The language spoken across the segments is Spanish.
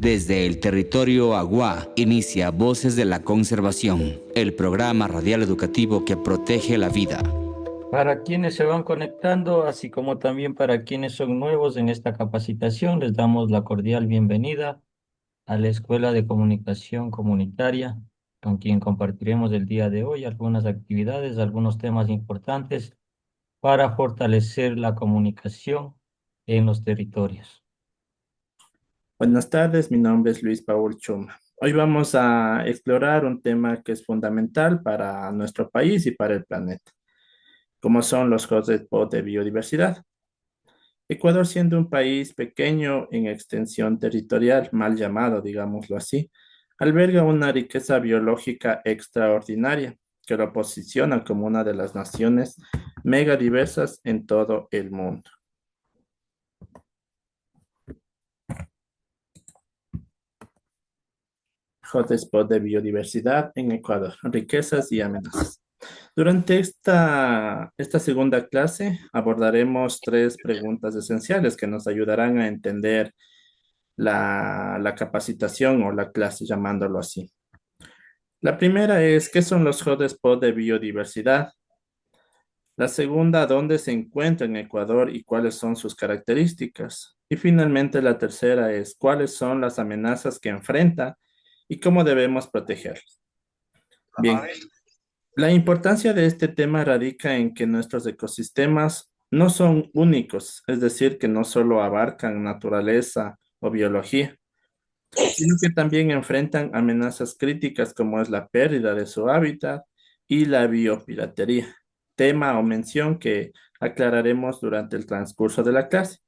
Desde el territorio Agua inicia Voces de la Conservación, el programa radial educativo que protege la vida. Para quienes se van conectando, así como también para quienes son nuevos en esta capacitación, les damos la cordial bienvenida a la Escuela de Comunicación Comunitaria, con quien compartiremos el día de hoy algunas actividades, algunos temas importantes para fortalecer la comunicación en los territorios. Buenas tardes, mi nombre es Luis Paul Chuma. Hoy vamos a explorar un tema que es fundamental para nuestro país y para el planeta, como son los hotspots de biodiversidad. Ecuador, siendo un país pequeño en extensión territorial, mal llamado, digámoslo así, alberga una riqueza biológica extraordinaria que lo posiciona como una de las naciones megadiversas en todo el mundo. Hotspot de biodiversidad en Ecuador, riquezas y amenazas. Durante esta segunda clase abordaremos tres preguntas esenciales que nos ayudarán a entender la capacitación o la clase, llamándolo así. La primera es, ¿qué son los hotspots de biodiversidad? La segunda, ¿dónde se encuentra en Ecuador y cuáles son sus características? Y finalmente la tercera es, ¿cuáles son las amenazas que enfrenta y cómo debemos protegerlos? Bien, la importancia de este tema radica en que nuestros ecosistemas no son únicos, es decir, que no solo abarcan naturaleza o biología, sino que también enfrentan amenazas críticas como es la pérdida de su hábitat y la biopiratería, tema o mención que aclararemos durante el transcurso de la clase.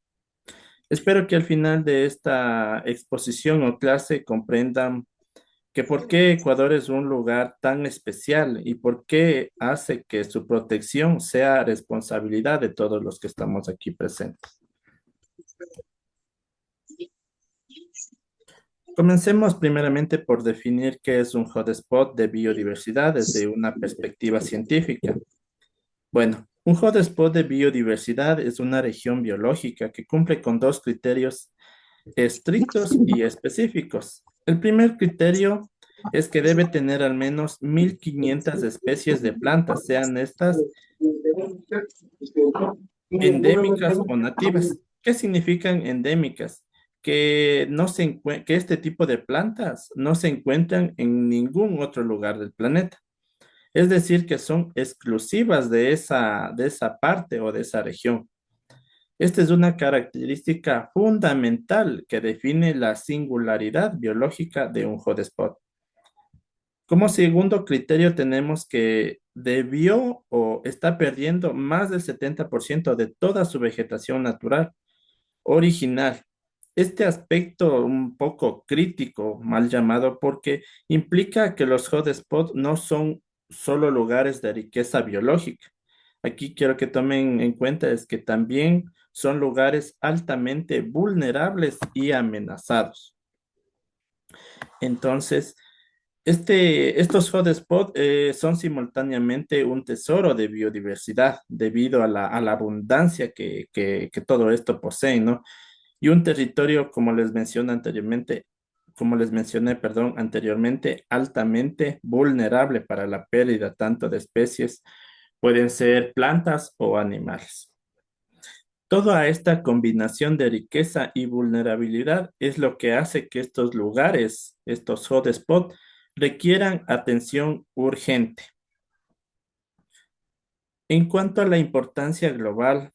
Espero que al final de esta exposición o clase comprendan que por qué Ecuador es un lugar tan especial y por qué hace que su protección sea responsabilidad de todos los que estamos aquí presentes. Comencemos primeramente por definir qué es un hotspot de biodiversidad desde una perspectiva científica. Bueno, un hotspot de biodiversidad es una región biológica que cumple con dos criterios estrictos y específicos. El primer criterio es que debe tener al menos 1.500 especies de plantas, sean estas endémicas o nativas. ¿Qué significan endémicas? Que este tipo de plantas no se encuentran en ningún otro lugar del planeta. Es decir, que son exclusivas de esa parte o de esa región. Esta es una característica fundamental que define la singularidad biológica de un hotspot. Como segundo criterio tenemos que debió o está perdiendo más del 70% de toda su vegetación natural original. Este aspecto un poco crítico, mal llamado, porque implica que los hotspots no son solo lugares de riqueza biológica. Aquí quiero que tomen en cuenta es que también son lugares altamente vulnerables y amenazados. Entonces, estos hotspots son simultáneamente un tesoro de biodiversidad debido a a la abundancia que todo esto posee, ¿no? Y un territorio, como les mencioné, perdón, anteriormente, altamente vulnerable para la pérdida tanto de especies, pueden ser plantas o animales. Toda esta combinación de riqueza y vulnerabilidad es lo que hace que estos lugares, estos hotspots, requieran atención urgente. En cuanto a la importancia global,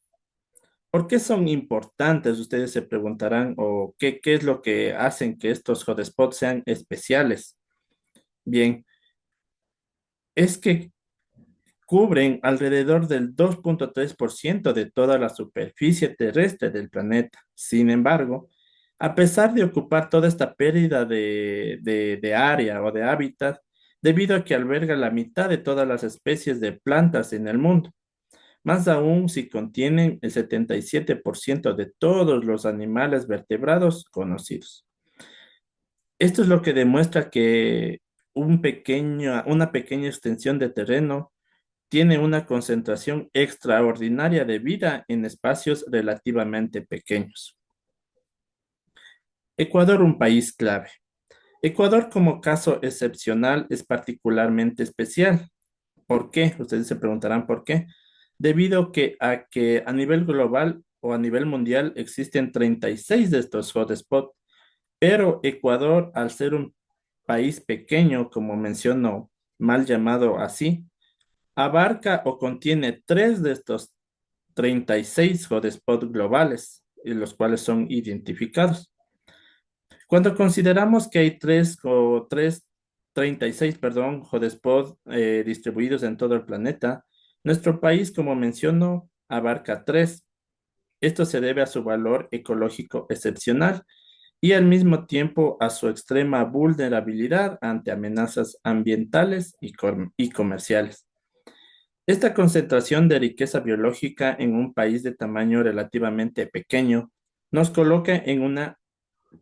¿por qué son importantes? Ustedes se preguntarán, o qué es lo que hacen que estos hotspots sean especiales. Bien, es que cubren alrededor del 2,3% de toda la superficie terrestre del planeta. Sin embargo, a pesar de ocupar toda esta pérdida de área o de hábitat, debido a que alberga la mitad de todas las especies de plantas en el mundo, más aún si contienen el 77% de todos los animales vertebrados conocidos. Esto es lo que demuestra que una pequeña extensión de terreno tiene una concentración extraordinaria de vida en espacios relativamente pequeños. Ecuador, un país clave. Ecuador como caso excepcional es particularmente especial. ¿Por qué? Ustedes se preguntarán por qué. Debido a que a nivel global o a nivel mundial existen 36 de estos hotspots, pero Ecuador, al ser un país pequeño, como menciono, mal llamado así, abarca o contiene tres de estos 36 hotspots globales, y los cuales son identificados. Cuando consideramos que hay 36, perdón, hotspots distribuidos en todo el planeta, nuestro país, como menciono, abarca tres. Esto se debe a su valor ecológico excepcional y al mismo tiempo a su extrema vulnerabilidad ante amenazas ambientales y comerciales. Esta concentración de riqueza biológica en un país de tamaño relativamente pequeño nos coloca en una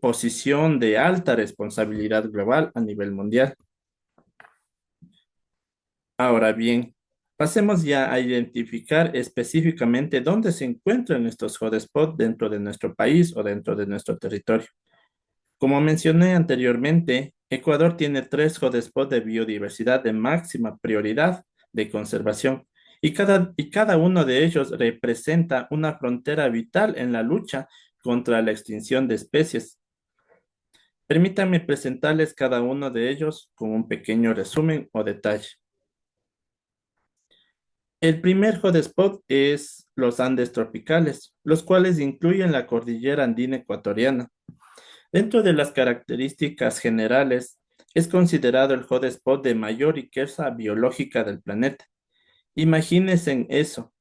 posición de alta responsabilidad global a nivel mundial. Ahora bien, pasemos ya a identificar específicamente dónde se encuentran estos hotspots dentro de nuestro país o dentro de nuestro territorio. Como mencioné anteriormente, Ecuador tiene tres hotspots de biodiversidad de máxima prioridad de conservación y cada uno de ellos representa una frontera vital en la lucha contra la extinción de especies. Permítanme presentarles cada uno de ellos con un pequeño resumen o detalle. El primer hotspot es los Andes tropicales, los cuales incluyen la cordillera andina ecuatoriana. Dentro de las características generales, es considerado el hotspot de mayor riqueza biológica del planeta. Imagínense en eso.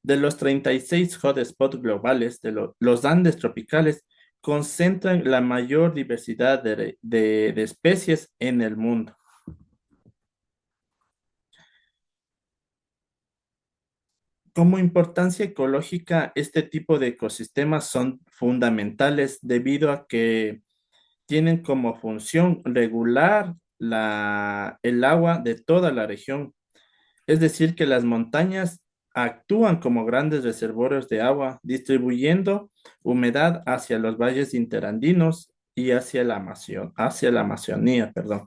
De los 36 hotspots globales, los Andes tropicales concentran la mayor diversidad de especies en el mundo. Como importancia ecológica, este tipo de ecosistemas son fundamentales debido a que tienen como función regular el agua de toda la región. Es decir, que las montañas actúan como grandes reservorios de agua, distribuyendo humedad hacia los valles interandinos y hacia la Amazonía, perdón.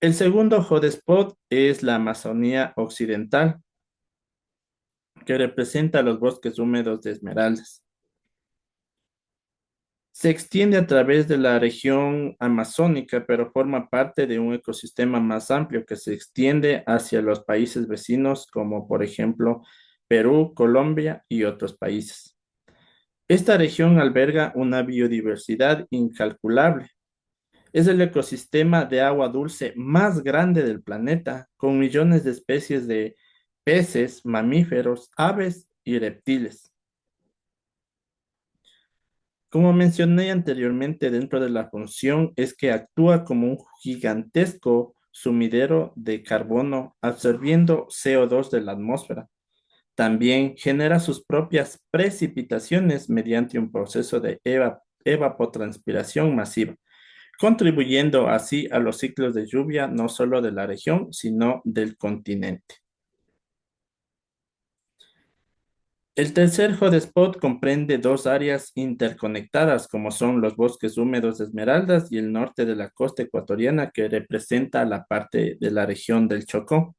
El segundo hotspot es la Amazonía Occidental, que representa los bosques húmedos de Esmeraldas. Se extiende a través de la región amazónica, pero forma parte de un ecosistema más amplio que se extiende hacia los países vecinos, como por ejemplo Perú, Colombia y otros países. Esta región alberga una biodiversidad incalculable. Es el ecosistema de agua dulce más grande del planeta, con millones de especies de peces, mamíferos, aves y reptiles. Como mencioné anteriormente, dentro de la función es que actúa como un gigantesco sumidero de carbono, absorbiendo CO2 de la atmósfera. También genera sus propias precipitaciones mediante un proceso de evapotranspiración masiva, contribuyendo así a los ciclos de lluvia no solo de la región, sino del continente. El tercer hotspot comprende dos áreas interconectadas, como son los bosques húmedos de Esmeraldas y el norte de la costa ecuatoriana, que representa la parte de la región del Chocó.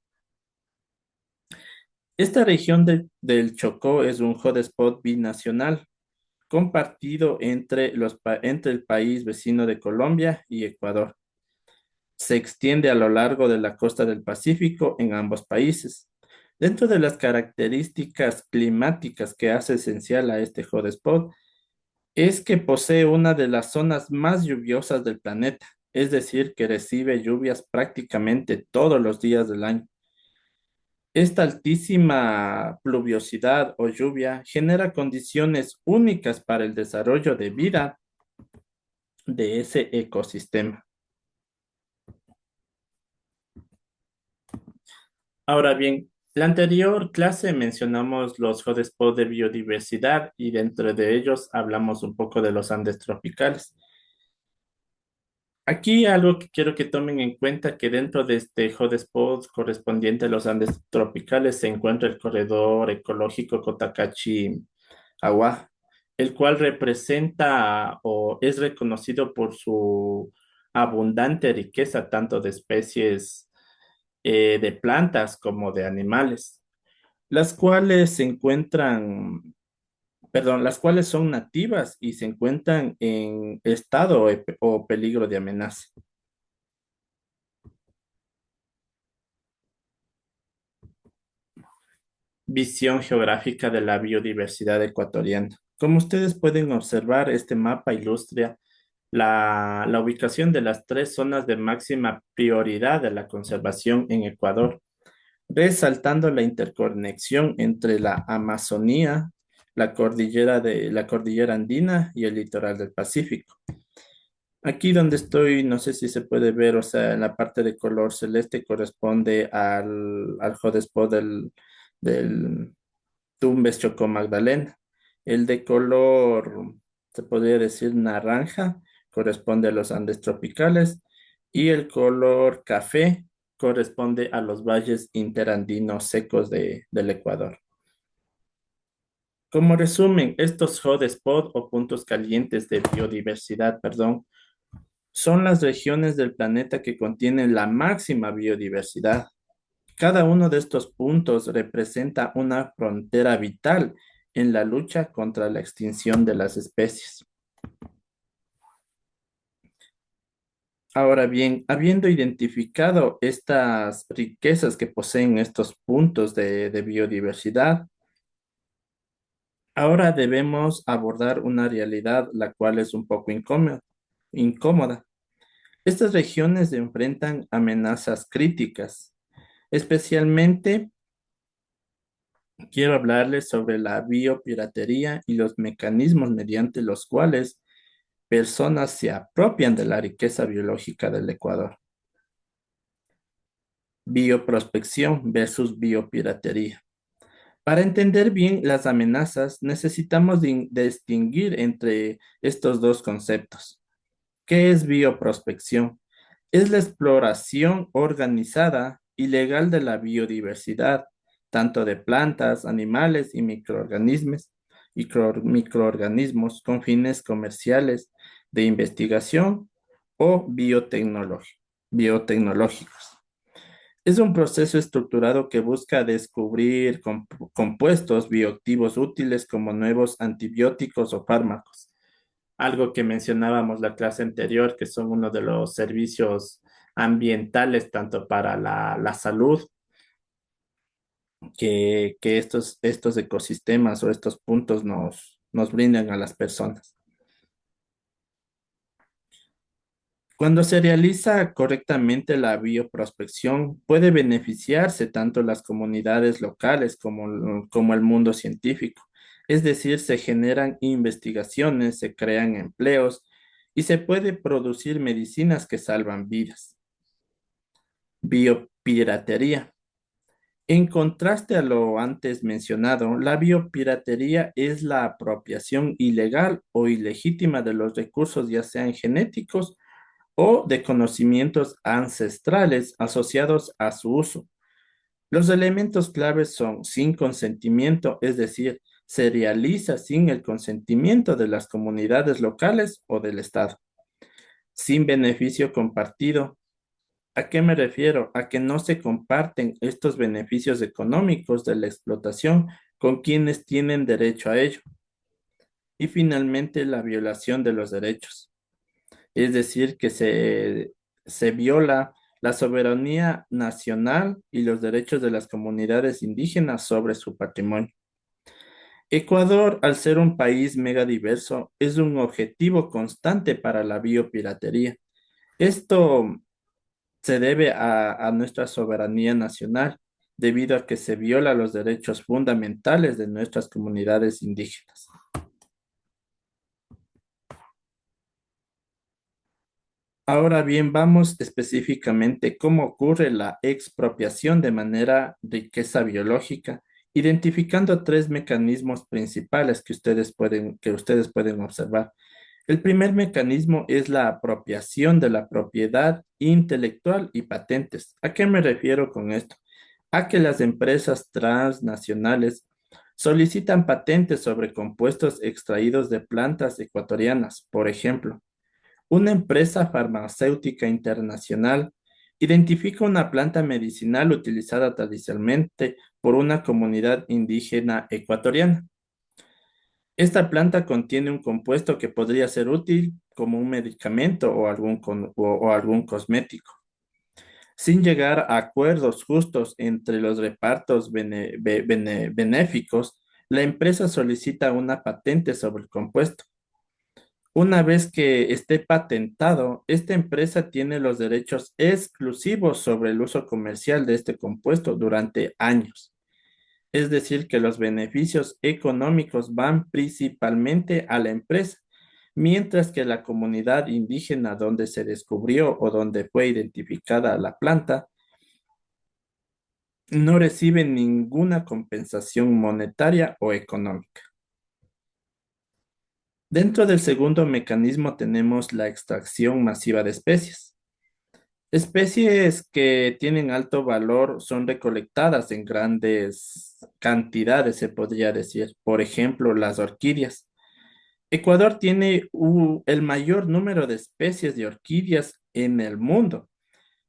Esta región del Chocó es un hotspot binacional, compartido entre el país vecino de Colombia y Ecuador. Se extiende a lo largo de la costa del Pacífico en ambos países. Dentro de las características climáticas que hace esencial a este hotspot, es que posee una de las zonas más lluviosas del planeta, es decir, que recibe lluvias prácticamente todos los días del año. Esta altísima pluviosidad o lluvia genera condiciones únicas para el desarrollo de vida de ese ecosistema. Ahora bien, la anterior clase mencionamos los hotspots de biodiversidad y dentro de ellos hablamos un poco de los Andes tropicales. Aquí algo que quiero que tomen en cuenta que dentro de este hotspot correspondiente a los Andes tropicales se encuentra el corredor ecológico Cotacachi-Agua, el cual representa o es reconocido por su abundante riqueza tanto de especies de plantas como de animales, las cuales se encuentran, perdón, las cuales son nativas y se encuentran en estado o peligro de amenaza. Visión geográfica de la biodiversidad ecuatoriana. Como ustedes pueden observar, este mapa ilustra la ubicación de las tres zonas de máxima prioridad de la conservación en Ecuador, resaltando la interconexión entre la Amazonía, la cordillera andina y el litoral del Pacífico. Aquí donde estoy, no sé si se puede ver, o sea, en la parte de color celeste corresponde al hotspot del Tumbes Chocó Magdalena. El de color, se podría decir naranja, corresponde a los Andes tropicales y el color café corresponde a los valles interandinos secos del Ecuador. Como resumen, estos hotspots o puntos calientes de biodiversidad, perdón, son las regiones del planeta que contienen la máxima biodiversidad. Cada uno de estos puntos representa una frontera vital en la lucha contra la extinción de las especies. Ahora bien, habiendo identificado estas riquezas que poseen estos puntos de biodiversidad, ahora debemos abordar una realidad la cual es un poco incómoda. Estas regiones enfrentan amenazas críticas. Especialmente quiero hablarles sobre la biopiratería y los mecanismos mediante los cuales personas se apropian de la riqueza biológica del Ecuador. Bioprospección versus biopiratería. Para entender bien las amenazas, necesitamos distinguir entre estos dos conceptos. ¿Qué es bioprospección? Es la exploración organizada y legal de la biodiversidad, tanto de plantas, animales y microorganismos con fines comerciales, de investigación o biotecnológicos. Es un proceso estructurado que busca descubrir compuestos bioactivos útiles como nuevos antibióticos o fármacos, algo que mencionábamos la clase anterior, que son uno de los servicios ambientales tanto para la salud que estos ecosistemas o estos puntos nos brindan a las personas. Cuando se realiza correctamente la bioprospección, puede beneficiarse tanto las comunidades locales como el mundo científico. Es decir, se generan investigaciones, se crean empleos y se puede producir medicinas que salvan vidas. Biopiratería. En contraste a lo antes mencionado, la biopiratería es la apropiación ilegal o ilegítima de los recursos, ya sean genéticos o de conocimientos ancestrales asociados a su uso. Los elementos claves son sin consentimiento, es decir, se realiza sin el consentimiento de las comunidades locales o del Estado. Sin beneficio compartido. ¿A qué me refiero? A que no se comparten estos beneficios económicos de la explotación con quienes tienen derecho a ello. Y finalmente, la violación de los derechos. Es decir, que se viola la soberanía nacional y los derechos de las comunidades indígenas sobre su patrimonio. Ecuador, al ser un país megadiverso, es un objetivo constante para la biopiratería. Esto se debe a nuestra soberanía nacional, debido a que se viola los derechos fundamentales de nuestras comunidades indígenas. Ahora bien, vamos específicamente cómo ocurre la expropiación de manera riqueza biológica, identificando tres mecanismos principales que ustedes pueden observar. El primer mecanismo es la apropiación de la propiedad intelectual y patentes. ¿A qué me refiero con esto? A que las empresas transnacionales Solicitan patentes sobre compuestos extraídos de plantas ecuatorianas. Por ejemplo, una empresa farmacéutica internacional identifica una planta medicinal utilizada tradicionalmente por una comunidad indígena ecuatoriana. Esta planta contiene un compuesto que podría ser útil como un medicamento o algún cosmético. Sin llegar a acuerdos justos entre los repartos benéficos, la empresa solicita una patente sobre el compuesto. Una vez que esté patentado, esta empresa tiene los derechos exclusivos sobre el uso comercial de este compuesto durante años. Es decir, que los beneficios económicos van principalmente a la empresa, mientras que la comunidad indígena donde se descubrió o donde fue identificada la planta no recibe ninguna compensación monetaria o económica. Dentro del segundo mecanismo tenemos la extracción masiva de especies. Especies que tienen alto valor son recolectadas en grandes cantidades, se podría decir. Por ejemplo, las orquídeas. Ecuador tiene el mayor número de especies de orquídeas en el mundo.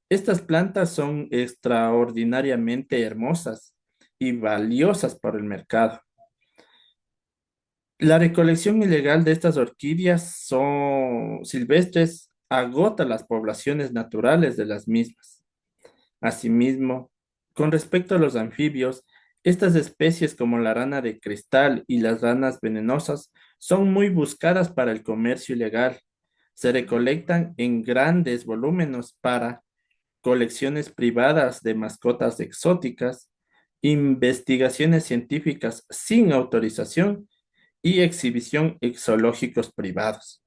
Estas plantas son extraordinariamente hermosas y valiosas para el mercado. La recolección ilegal de estas orquídeas son silvestres agota las poblaciones naturales de las mismas. Asimismo, con respecto a los anfibios, estas especies como la rana de cristal y las ranas venenosas son muy buscadas para el comercio ilegal. Se recolectan en grandes volúmenes para colecciones privadas de mascotas exóticas, investigaciones científicas sin autorización y exhibición en zoológicos privados.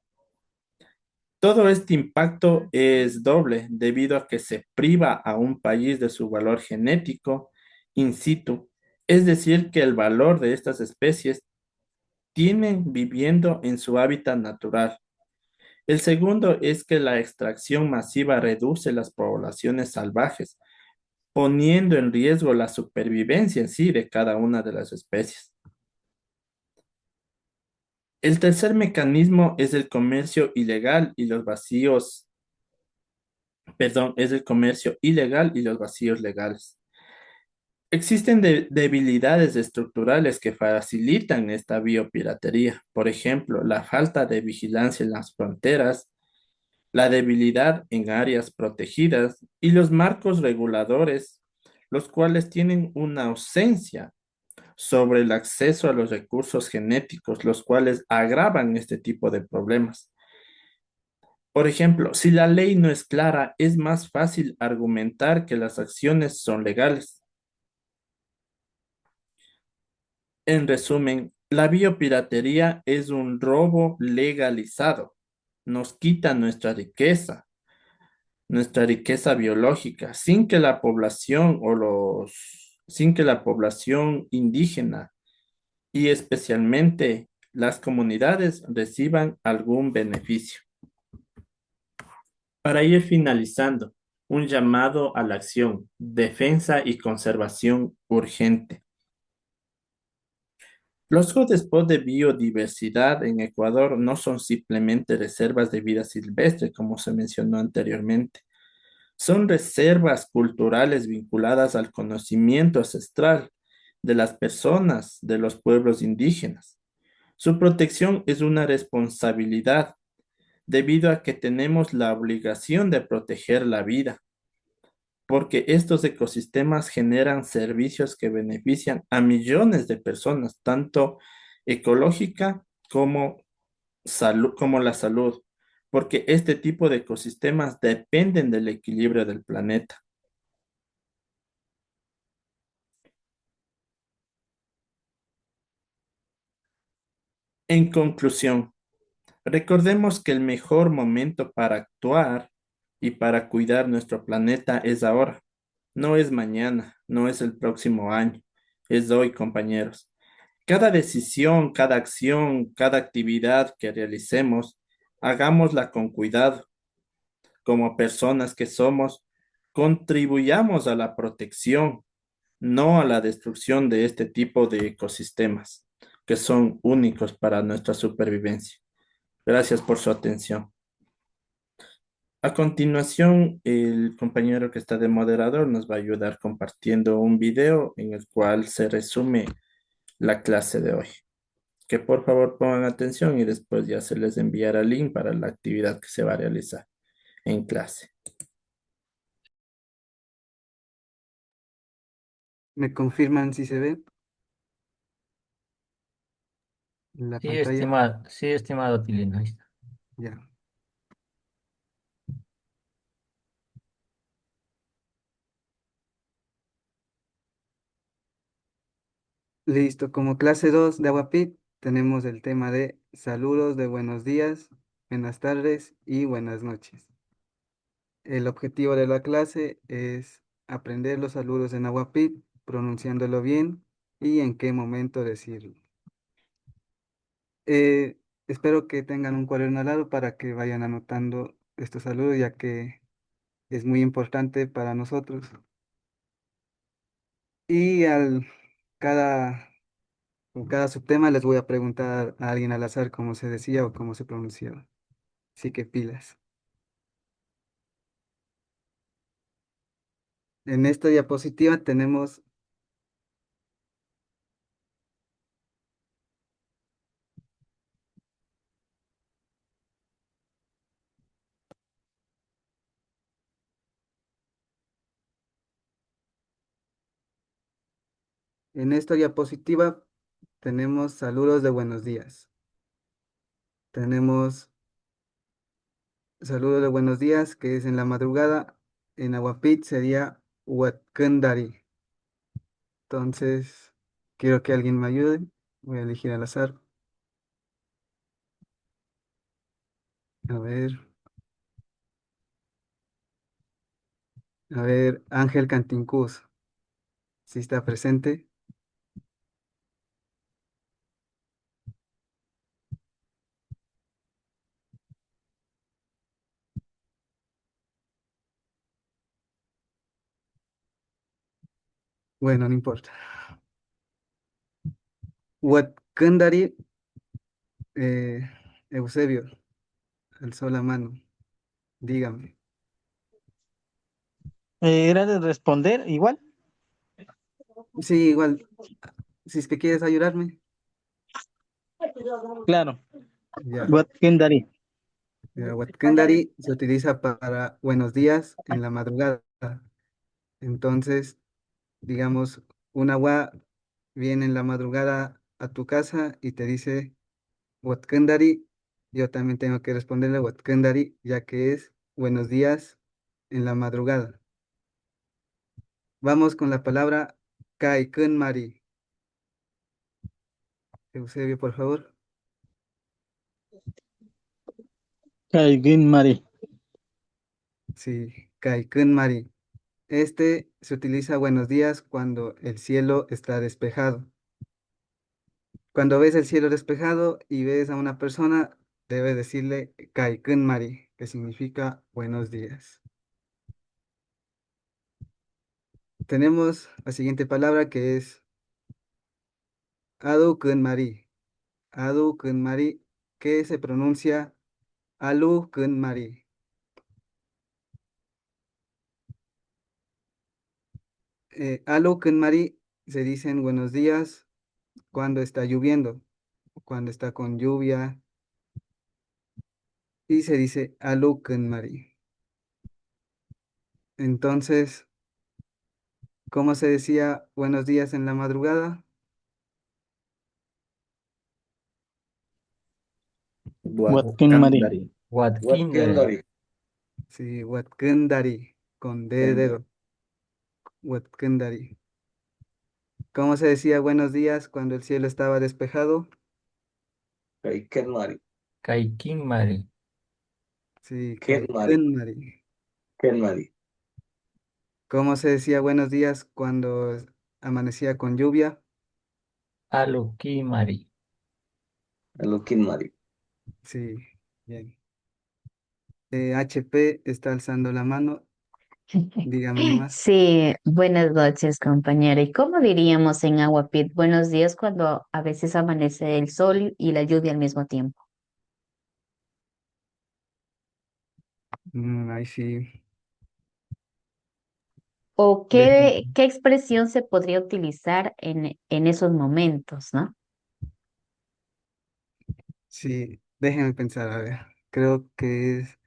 Todo este impacto es doble debido a que se priva a un país de su valor genético in situ, es decir, que el valor de estas especies tienen viviendo en su hábitat natural. El segundo es que la extracción masiva reduce las poblaciones salvajes, poniendo en riesgo la supervivencia en sí de cada una de las especies. El tercer mecanismo es el comercio ilegal y los vacíos, perdón, es el comercio ilegal y los vacíos legales. Existen debilidades estructurales que facilitan esta biopiratería. Por ejemplo, la falta de vigilancia en las fronteras, la debilidad en áreas protegidas y los marcos reguladores, los cuales tienen una ausencia sobre el acceso a los recursos genéticos, los cuales agravan este tipo de problemas. Por ejemplo, si la ley no es clara, es más fácil argumentar que las acciones son legales. En resumen, la biopiratería es un robo legalizado. Nos quita nuestra riqueza biológica, sin que la población indígena y especialmente las comunidades reciban algún beneficio. Para ir finalizando, un llamado a la acción, defensa y conservación urgente. Los hotspots de biodiversidad en Ecuador no son simplemente reservas de vida silvestre, como se mencionó anteriormente. Son reservas culturales vinculadas al conocimiento ancestral de las personas de los pueblos indígenas. Su protección es una responsabilidad debido a que tenemos la obligación de proteger la vida, porque estos ecosistemas generan servicios que benefician a millones de personas, tanto ecológica como, como la salud, porque este tipo de ecosistemas dependen del equilibrio del planeta. En conclusión, recordemos que el mejor momento para actuar y para cuidar nuestro planeta es ahora. No es mañana, no es el próximo año, es hoy, compañeros. Cada decisión, cada acción, cada actividad que realicemos, hagámosla con cuidado. Como personas que somos, contribuyamos a la protección. no a la destrucción de este tipo de ecosistemas que son únicos para nuestra supervivencia. Gracias por su atención. A continuación, el compañero que está de moderador nos va a ayudar compartiendo un video en el cual se resume la clase de hoy. Que por favor pongan atención y después ya se les enviará el link para la actividad que se va a realizar en clase. ¿Me confirman si se ve la pantalla? Sí, estimado Tilino, ahí está. Ya. Listo. Como clase 2 de Aguapit tenemos el tema de saludos de buenos días, buenas tardes y buenas noches. El objetivo de la clase es aprender los saludos en Aguapit, pronunciándolo bien y en qué momento decirlo. Eh, Espero que tengan un cuaderno al lado para que vayan anotando estos saludos, ya que es muy importante para nosotros. Y cada, con cada subtema les voy a preguntar a alguien al azar cómo se decía o cómo se pronunciaba. Así que pilas. En esta diapositiva tenemos, en esta diapositiva tenemos saludos de buenos días. Tenemos saludos de buenos días, que es en la madrugada. En Aguapit sería Huatkandari. Entonces, quiero que alguien me ayude. Voy a elegir al azar. A ver, Ángel Cantincuz, si está presente. Bueno, no importa. Huatkandari, Eusebio, alzó la mano. Dígame. Era de responder igual. Sí, igual, si es que quieres ayudarme. Claro. Ya. What can that is? Huatkandari se utiliza para buenos días en la madrugada. Entonces, digamos, una agua viene en la madrugada a tu casa y te dice Watkandari, yo también tengo que responderle Watkandari, ya que es buenos días en la madrugada. Vamos con la palabra Kaikunmari. Eusebio, por favor. Kaigin Mari. Sí, Kaikunmari. Este se utiliza buenos días cuando el cielo está despejado. Cuando ves el cielo despejado y ves a una persona, debes decirle Kaikunmari, que significa buenos días. Tenemos la siguiente palabra que es Adukunmari. Adukunmari, que se pronuncia Alukunmari. Alukunmari se dicen buenos días cuando está lloviendo, cuando está con lluvia, y se dice Alukunmari. Entonces, ¿cómo se decía buenos días en la madrugada? What can Mari? Huatkandari. Watkindare. Sí, Watkundari, con D de dedo. Watkundari. ¿Cómo se decía buenos días cuando el cielo estaba despejado? Kaikimare. Sí, Kaikunmari. ¿Cómo se decía buenos días cuando amanecía con lluvia? Alukimari. Sí, bien. HP está alzando la mano. Dígame nomás. Sí, buenas noches, compañera. ¿Y cómo diríamos en Aguapit? Buenos días cuando a veces amanece el sol y la lluvia al mismo tiempo. Ahí sí. ¿O Deje- qué expresión se podría utilizar en esos momentos, ¿no? sí, déjeme pensar, a ver. Creo que es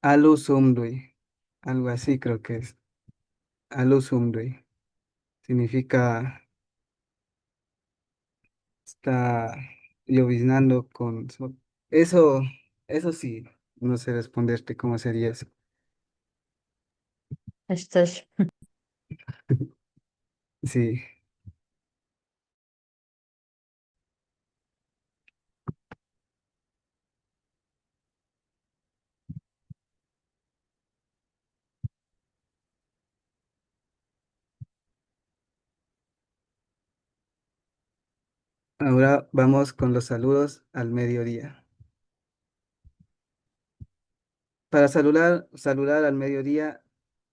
alusumdui. Algo así creo que es. Alusumdui. Significa está lloviznando con Eso, eso sí, no sé responderte cómo sería eso. Esto es Sí, ahora vamos con los saludos al mediodía. Para saludar al mediodía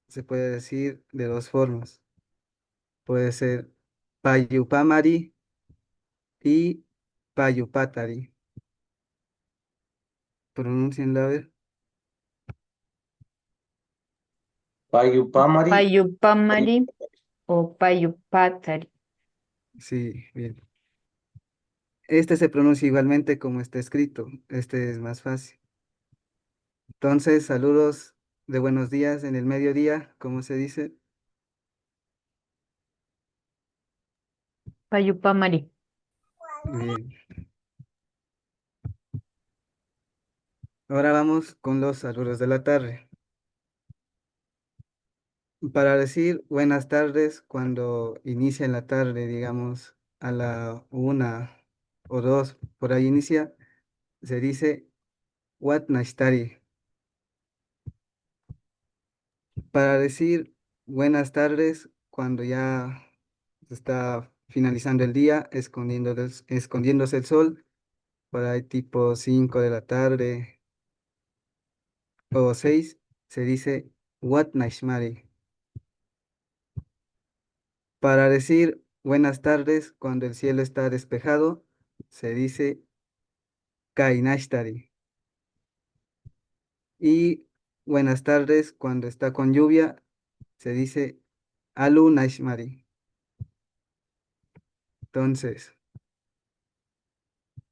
se puede decir de dos formas. Puede ser payupamari y payupatari. Pronuncienla a ver. Payupamari, Payupamari o Payupatari. Sí, bien. Este se pronuncia igualmente como está escrito. Este es más fácil. Entonces, saludos de buenos días en el mediodía, ¿cómo se dice? Payupamari. Bien. Ahora vamos con los saludos de la tarde. Para decir buenas tardes cuando inicia en la tarde, digamos a la 1 o 2, por ahí inicia, se dice Wat Nashtari. Para decir buenas tardes cuando ya está finalizando el día, escondiéndose el sol, por ahí tipo 5 de la tarde o 6, se dice Wat Naishmari. Para decir buenas tardes cuando el cielo está despejado, se dice Kainashtari. Y buenas tardes cuando está con lluvia, se dice Alu Naishmari. Entonces,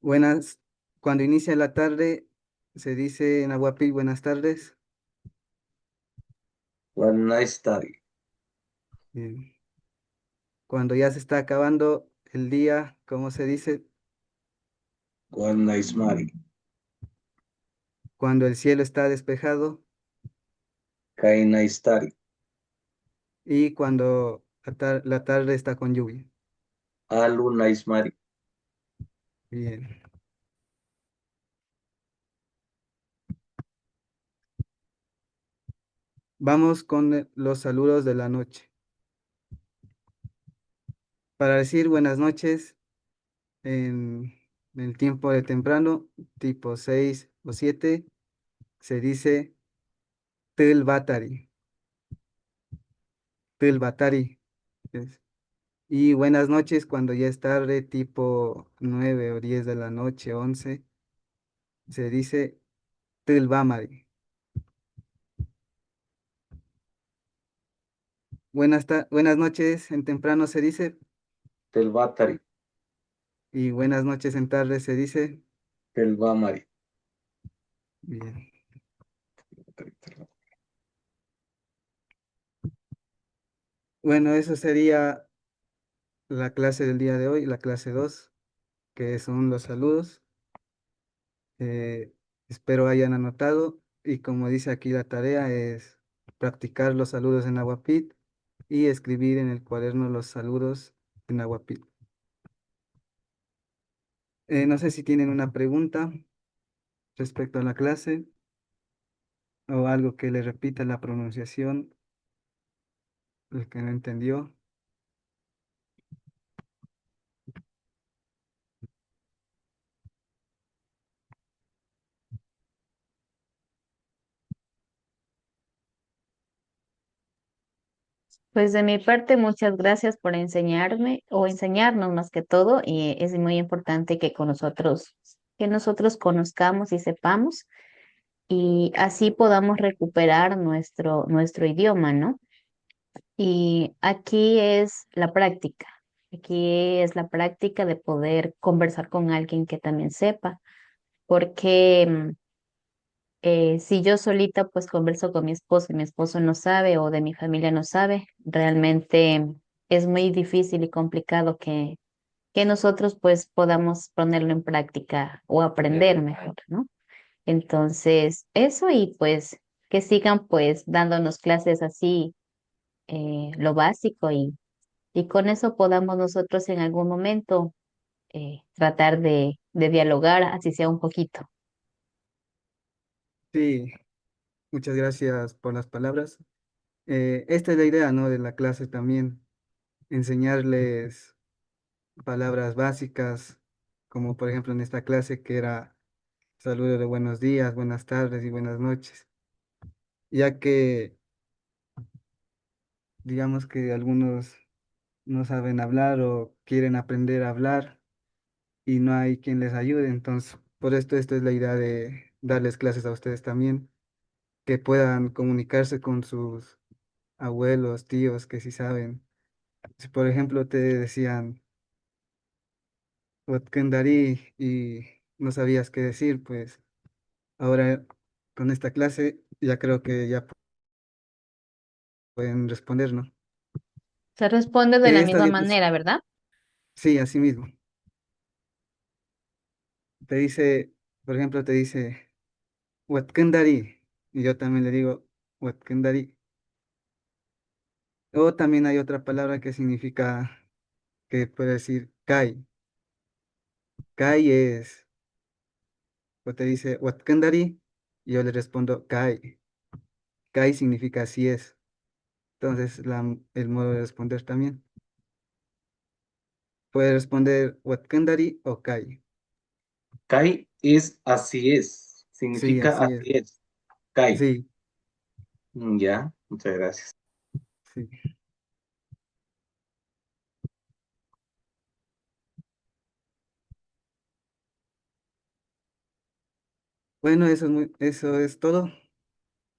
buenas, cuando inicia la tarde, se dice en Aguapi buenas tardes. Guanaistari, Bien. Cuando ya se está acabando el día, ¿cómo se dice? Guanaismari, Cuando el cielo está despejado Kainaistari, y cuando la tarde está con lluvia. Alunaismari, Bien. Vamos con los saludos de la noche. Para decir buenas noches en el tiempo de temprano, tipo 6 o 7, se dice Tel Batari. Tel Batari. es- Y buenas noches cuando ya es tarde, tipo 9 o 10 de la noche, 11, se dice Tel Bamari. Buenas noches en temprano se dice, Telbatari, y buenas noches en tarde se dice. Telbamari. Bien. Bueno, eso sería la clase del día de hoy, la clase 2, que son los saludos. Eh, Espero hayan anotado y como dice aquí la tarea es practicar los saludos en Aguapit y escribir en el cuaderno los saludos en Aguapit. No sé si tienen una pregunta respecto a la clase o algo que le repita la pronunciación, el que no entendió. Pues de mi parte, muchas gracias por enseñarme o enseñarnos más que todo. Y es muy importante que nosotros conozcamos y sepamos y así podamos recuperar nuestro idioma, ¿no? Y aquí es la práctica. Aquí es la práctica de poder conversar con alguien que también sepa, porque si yo solita pues converso con mi esposo y mi esposo no sabe o de mi familia no sabe, realmente es muy difícil y complicado que nosotros pues podamos ponerlo en práctica o aprender mejor, ¿no? Entonces, eso y pues que sigan pues dándonos clases así, lo básico y con eso podamos nosotros en algún momento tratar de dialogar, así sea un poquito. Sí, muchas gracias por las palabras. Esta es la idea, ¿no? De la clase también, enseñarles palabras básicas, como por ejemplo en esta clase que era saludo de buenos días, buenas tardes y buenas noches, ya que digamos que algunos no saben hablar o quieren aprender a hablar y no hay quien les ayude, entonces por esto es la idea de darles clases a ustedes también, que puedan comunicarse con sus abuelos, tíos, que sí saben. Si por ejemplo te decían Watkendari y no sabías qué decir, pues ahora con esta clase ya creo que ya pueden responder, ¿no? Se responde de la Esta misma diapositiva, manera, ¿verdad? sí, así mismo. Te dice, por ejemplo, te dice Watkendari y yo también le digo Watkendari. O también hay otra palabra que significa, que puede decir Kai. Kai es, o te dice Watkendari y yo le respondo Kai. Kai significa así es. Entonces, el modo de responder también. Puede responder Watkendari o Kai. Kai es así es. Sí, Significa así es. así es. Kai. Sí, Ya, muchas gracias. sí. Bueno, eso es todo.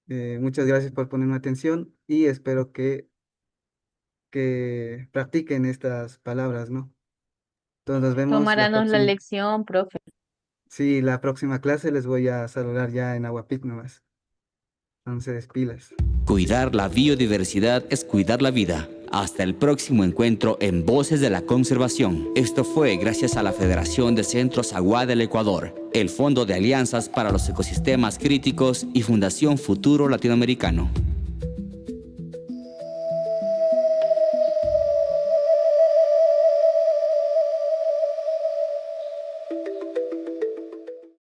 Muchas gracias por ponerme atención y espero que practiquen estas palabras, ¿no? Entonces nos vemos la Tomarnos la próxima. lección, profe. Sí, la próxima clase les voy a saludar ya en Aguapic nomás. Entonces, pilas. Cuidar la biodiversidad es cuidar la vida. Hasta el próximo encuentro en Voces de la Conservación. Esto fue gracias a la Federación de Centros Agua del Ecuador, el Fondo de Alianzas para los Ecosistemas Críticos y Fundación Futuro Latinoamericano.